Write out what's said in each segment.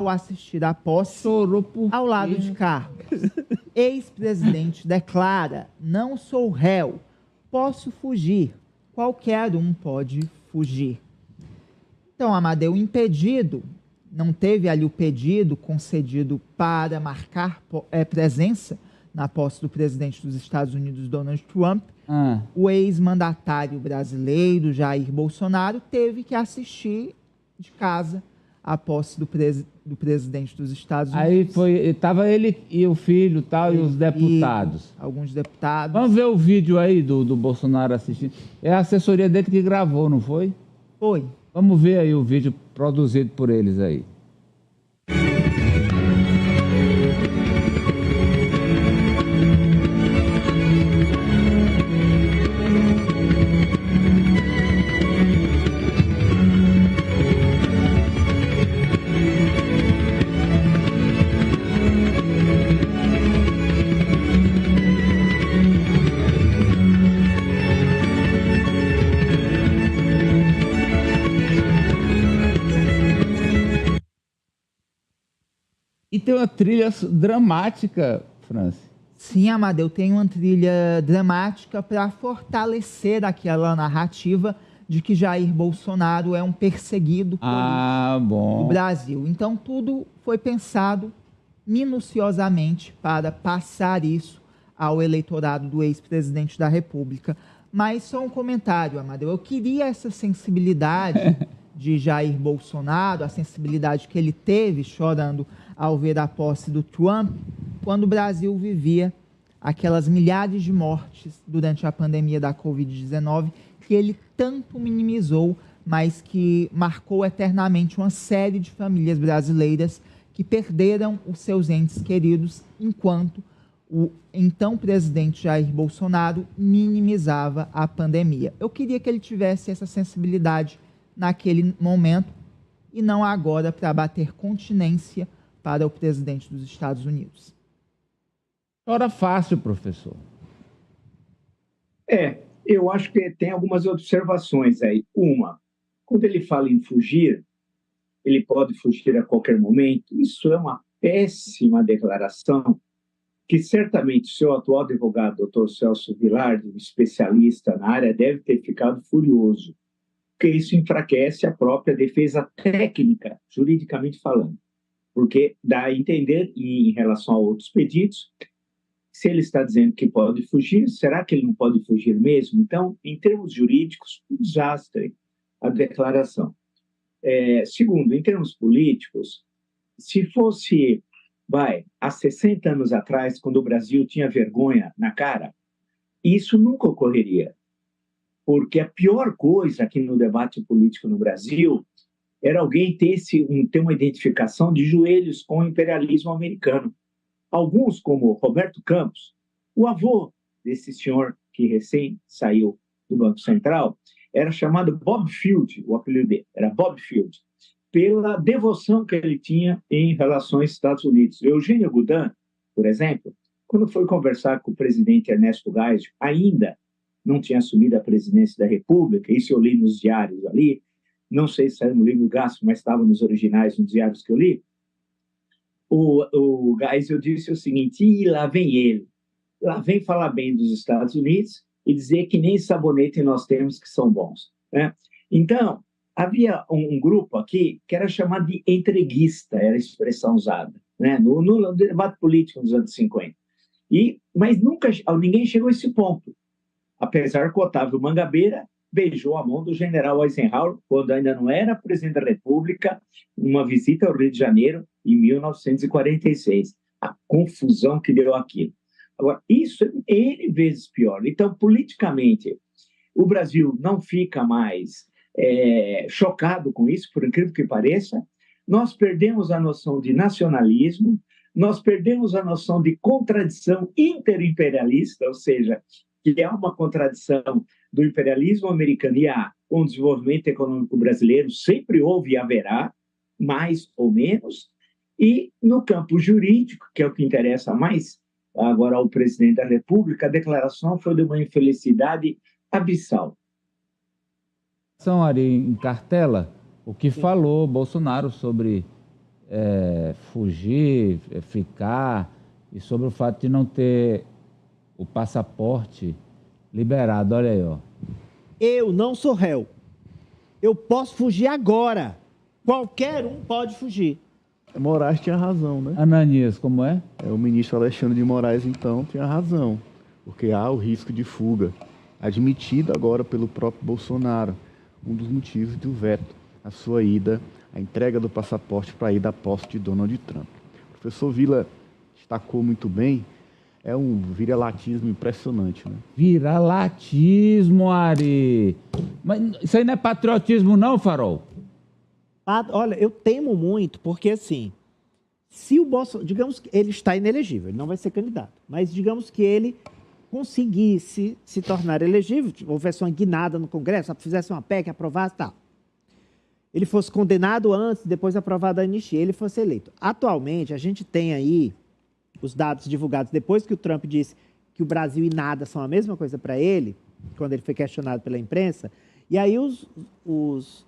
ao assistir à posse Chorou por ao lado quê? de Carlos. Ex-presidente declara: não sou réu, posso fugir. Qualquer um pode fugir. Então, Amadeu, impedido, não teve ali o pedido concedido para marcar presença na posse do presidente dos Estados Unidos, Donald Trump. O ex-mandatário brasileiro, Jair Bolsonaro, teve que assistir de casa a posse do presidente dos Estados Unidos. Aí estava ele e o filho tal, e os deputados. Alguns deputados. Vamos ver o vídeo aí do Bolsonaro assistindo. É a assessoria dele que gravou, não foi? Foi. Vamos ver aí o vídeo produzido por eles aí. E tem uma trilha dramática, Franci. Sim, Amadeu, tem uma trilha dramática para fortalecer aquela narrativa de que Jair Bolsonaro é um perseguido político do Brasil. Então, tudo foi pensado minuciosamente para passar isso ao eleitorado do ex-presidente da República. Mas só um comentário, Amadeu. Eu queria essa sensibilidade de Jair Bolsonaro, a sensibilidade que ele teve chorando ao ver a posse do Trump, quando o Brasil vivia aquelas milhares de mortes durante a pandemia da Covid-19, que ele tanto minimizou, mas que marcou eternamente uma série de famílias brasileiras que perderam os seus entes queridos, enquanto o então presidente Jair Bolsonaro minimizava a pandemia. Eu queria que ele tivesse essa sensibilidade naquele momento e não agora para bater continência para o presidente dos Estados Unidos. Chora fácil, professor. Eu acho que tem algumas observações aí. Uma, quando ele fala em fugir, ele pode fugir a qualquer momento. Isso é uma péssima declaração que certamente o seu atual advogado, doutor Celso Vilardi, um especialista na área, deve ter ficado furioso, porque isso enfraquece a própria defesa técnica, juridicamente falando. Porque dá a entender, em relação a outros pedidos, se ele está dizendo que pode fugir, será que ele não pode fugir mesmo? Então, em termos jurídicos, um desastre a declaração. Segundo, em termos políticos, se fosse, há 60 anos atrás, quando o Brasil tinha vergonha na cara, isso nunca ocorreria. Porque a pior coisa aqui no debate político no Brasil era alguém ter uma identificação de joelhos com o imperialismo americano. Alguns, como Roberto Campos, o avô desse senhor que recém saiu do Banco Central, era chamado Bob Field, o apelido dele, era Bob Field, pela devoção que ele tinha em relação aos Estados Unidos. Eugênio Goudin, por exemplo, quando foi conversar com o presidente Ernesto Geisel, ainda não tinha assumido a presidência da República, isso eu li nos diários ali, não sei se saiu no livro Gasto, mas estava nos originais, nos diários que eu li, o Geisel disse o seguinte: lá vem ele, lá vem falar bem dos Estados Unidos e dizer que nem sabonete nós temos que são bons, né? Então, havia um grupo aqui que era chamado de entreguista, era a expressão usada, né? no debate político dos anos 50. Mas ninguém chegou a esse ponto, apesar que o Otávio Mangabeira beijou a mão do general Eisenhower, quando ainda não era presidente da República, numa visita ao Rio de Janeiro, em 1946. A confusão que deu aquilo. Agora, isso é N vezes pior. Então, politicamente, o Brasil não fica mais chocado com isso, por incrível que pareça. Nós perdemos a noção de nacionalismo, nós perdemos a noção de contradição interimperialista, ou seja, que é uma contradição do imperialismo americano e com o desenvolvimento econômico brasileiro, sempre houve e haverá, mais ou menos. E no campo jurídico, que é o que interessa mais agora ao presidente da República, a declaração foi de uma infelicidade abissal. São Ari em cartela, o que falou Bolsonaro sobre fugir, ficar, e sobre o fato de não ter o passaporte liberado. Olha aí, ó. Eu não sou réu. Eu posso fugir agora. Qualquer um pode fugir. Moraes tinha razão, né? Ananias, como é? O ministro Alexandre de Moraes, então, tinha razão, porque há o risco de fuga, admitido agora pelo próprio Bolsonaro, um dos motivos do veto, a sua ida, a entrega do passaporte para a ida à posse de Donald Trump. O professor Vila destacou muito bem, é um viralatismo impressionante, né? Viralatismo, Ari. Mas isso aí não é patriotismo não, Farol? Olha, eu temo muito, porque assim, se o Bolsonaro, digamos que ele está inelegível, ele não vai ser candidato, mas digamos que ele conseguisse se tornar elegível, houvesse uma guinada no Congresso, fizesse uma PEC, aprovasse e tal. Ele fosse condenado antes, depois aprovada a anistia, ele fosse eleito. Atualmente, a gente tem aí os dados divulgados depois que o Trump disse que o Brasil e nada são a mesma coisa para ele, quando ele foi questionado pela imprensa, e aí os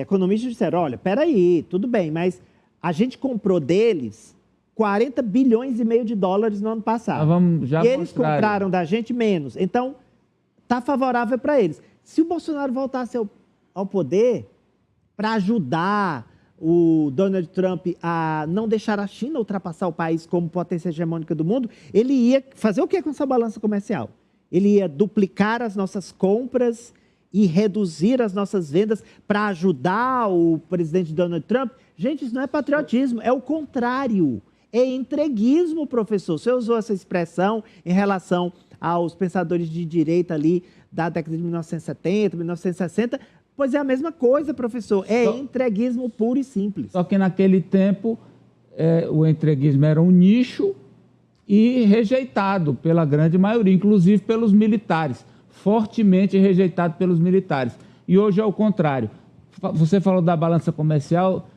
economistas disseram, olha, peraí, tudo bem, mas a gente comprou deles 40 bilhões e meio de dólares no ano passado. E eles compraram da gente menos. Então, está favorável para eles. Se o Bolsonaro voltasse ao poder para ajudar o Donald Trump a não deixar a China ultrapassar o país como potência hegemônica do mundo, ele ia fazer o que com essa balança comercial? Ele ia duplicar as nossas compras e reduzir as nossas vendas para ajudar o presidente Donald Trump? Gente, isso não é patriotismo, é o contrário. É entreguismo, professor. Você usou essa expressão em relação aos pensadores de direita ali da década de 1970, 1960. Pois é a mesma coisa, professor. É entreguismo puro e simples. Só que naquele tempo o entreguismo era um nicho e rejeitado pela grande maioria, inclusive pelos militares. Fortemente rejeitado pelos militares. E hoje é o contrário. Você falou da balança comercial,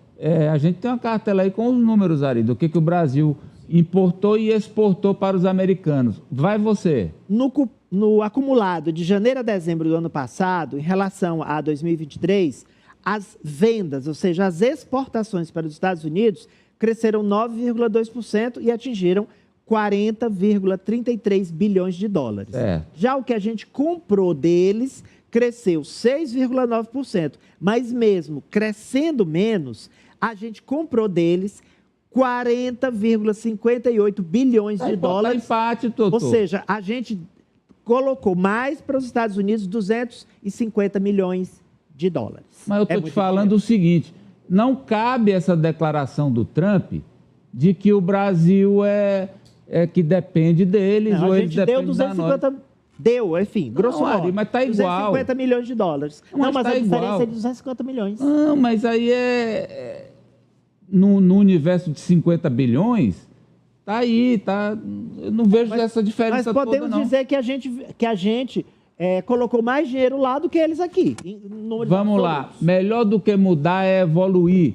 a gente tem uma cartela aí com os números, Ari, do que o Brasil importou e exportou para os americanos. Vai você. No acumulado de janeiro a dezembro do ano passado, em relação a 2023, as vendas, ou seja, as exportações para os Estados Unidos, cresceram 9,2% e atingiram 40,33 bilhões de dólares. Já o que a gente comprou deles cresceu 6,9%, mas mesmo crescendo menos, a gente comprou deles 40,58 bilhões de dólares. Empate, Totô. Ou seja, a gente colocou mais para os Estados Unidos 250 milhões de dólares. Mas eu estou te falando o seguinte, não cabe essa declaração do Trump de que o Brasil que depende deles, não, ou a eles gente deu dependem 250, deu, enfim, grosso modo, mas tá igual. 250 milhões de dólares. Não, mas tá a diferença igual. é de 250 milhões. Não, mas aí no universo de 50 bilhões, tá aí, tá. Eu não vejo essa diferença toda, não. Mas podemos dizer que a gente colocou mais dinheiro lá do que eles aqui. Vamos lá, melhor do que mudar é evoluir.